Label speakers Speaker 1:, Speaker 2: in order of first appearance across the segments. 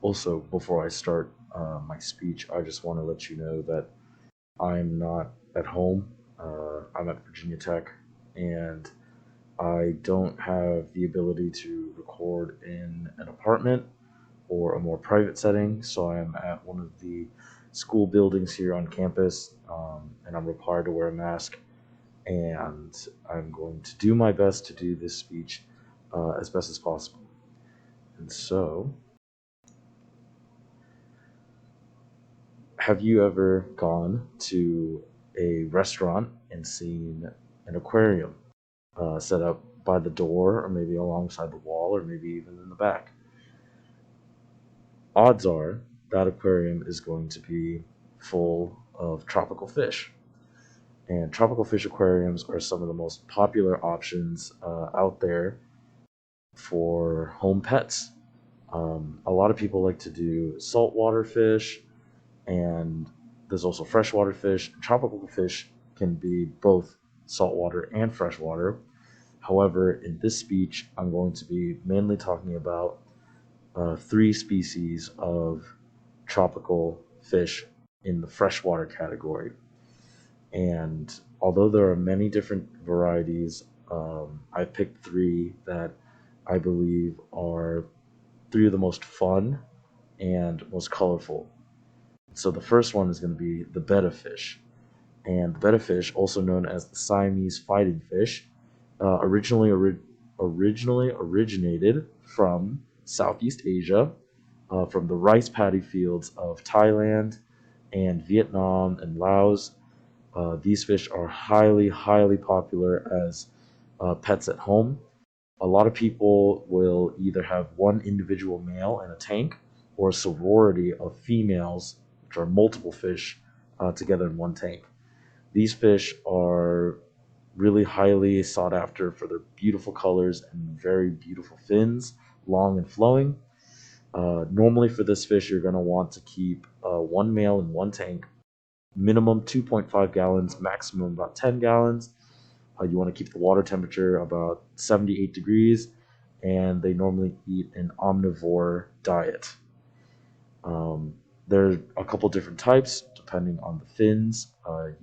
Speaker 1: Also, before I start my speech, I just want to let you know that I'm not at home. I'm at Virginia Tech, and I don't have the ability to record in an apartment or a more private setting, so I'm at one of the school buildings here on campus, and I'm required to wear a mask. And I'm going to do my best to do this speech as best as possible. And so, have you ever gone to a restaurant and seen an aquarium set up by the door, or maybe alongside the wall, or maybe even in the back? Odds are that aquarium is going to be full of tropical fish. And tropical fish aquariums are some of the most popular options out there for home pets. A lot of people like to do saltwater fish, and there's also freshwater fish. Tropical fish can be both saltwater and freshwater. However, in this speech, I'm going to be mainly talking about three species of tropical fish in the freshwater category. And although there are many different varieties, I picked three that I believe are three of the most fun and most colorful. So the first one is going to be the betta fish. And the betta fish, also known as the Siamese fighting fish, originally originated from Southeast Asia, from the rice paddy fields of Thailand and Vietnam and Laos. These fish are highly, highly popular as pets at home. A lot of people will either have one individual male in a tank or a sorority of females, which are multiple fish together in one tank. These fish are really highly sought after for their beautiful colors and very beautiful fins, long and flowing. Normally, for this fish, you're going to want to keep one male in one tank, minimum 2.5 gallons, maximum about 10 gallons. You want to keep the water temperature about 78 degrees, and they normally eat an omnivore diet. There are a couple different types depending on the fins.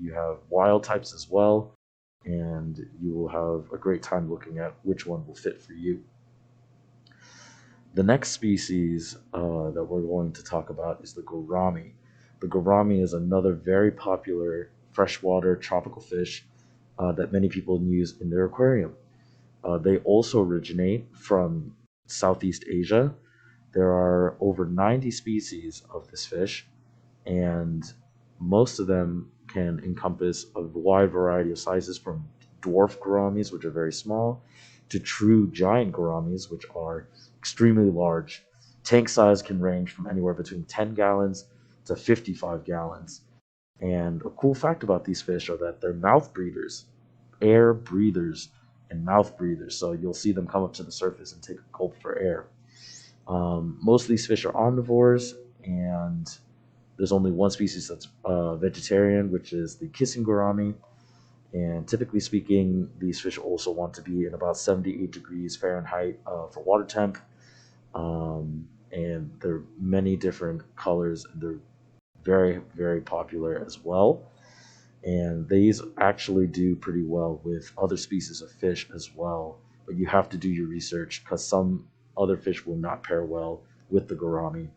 Speaker 1: You have wild types as well, and you will have a great time looking at which one will fit for you. The next species that we're going to talk about is the gourami. The gourami is another very popular freshwater tropical fish that many people use in their aquarium. They also originate from Southeast Asia. There are over 90 species of this fish, and most of them can encompass a wide variety of sizes, from dwarf gouramis, which are very small, to true giant gouramis, which are extremely large. Tank size can range from anywhere between 10 gallons to 55 gallons. And a cool fact about these fish are that they're mouth breathers, air breathers, and mouth breathers. So you'll see them come up to the surface and take a gulp for air. Most of these fish are omnivores, and there's only one species that's vegetarian, which is the kissing gourami. And typically speaking, these fish also want to be in about 78 degrees Fahrenheit for water temp. And there are many different colors, and they're very, very popular as well. And these actually do pretty well with other species of fish as well. But you have to do your research, because some other fish will not pair well with the gourami.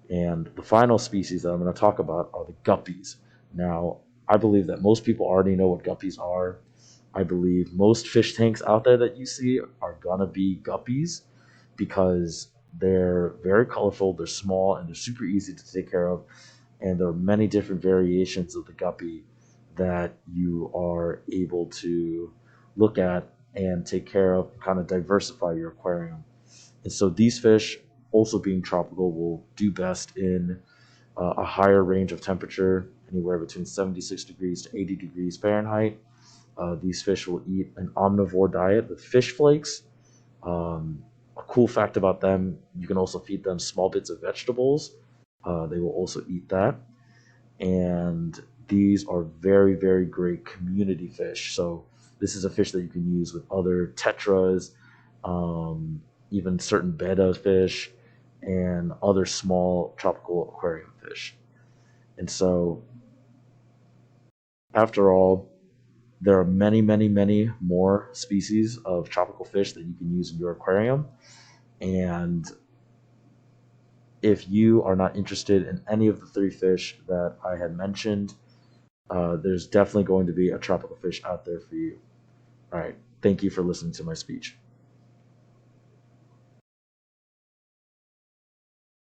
Speaker 1: And the final species that I'm going to talk about are the guppies. Now, I believe that most people already know what guppies are. I believe most fish tanks out there that you see are going to be guppies, because they're very colorful, they're small, and they're super easy to take care of. And there are many different variations of the guppy that you are able to look at and take care of, kind of diversify your aquarium. And so these fish, also being tropical, will do best in a higher range of temperature, anywhere between 76 degrees to 80 degrees Fahrenheit. These fish will eat an omnivore diet with fish flakes. A cool fact about them, you can also feed them small bits of vegetables. They will also eat that. And these are very, very great community fish. So this is a fish that you can use with other tetras, even certain betta fish, and other small tropical aquarium fish. And so, after all, there are many, many, many more species of tropical fish that you can use in your aquarium. And if you are not interested in any of the three fish that I had mentioned, there's definitely going to be a tropical fish out there for you. All right. Thank you for listening to my speech.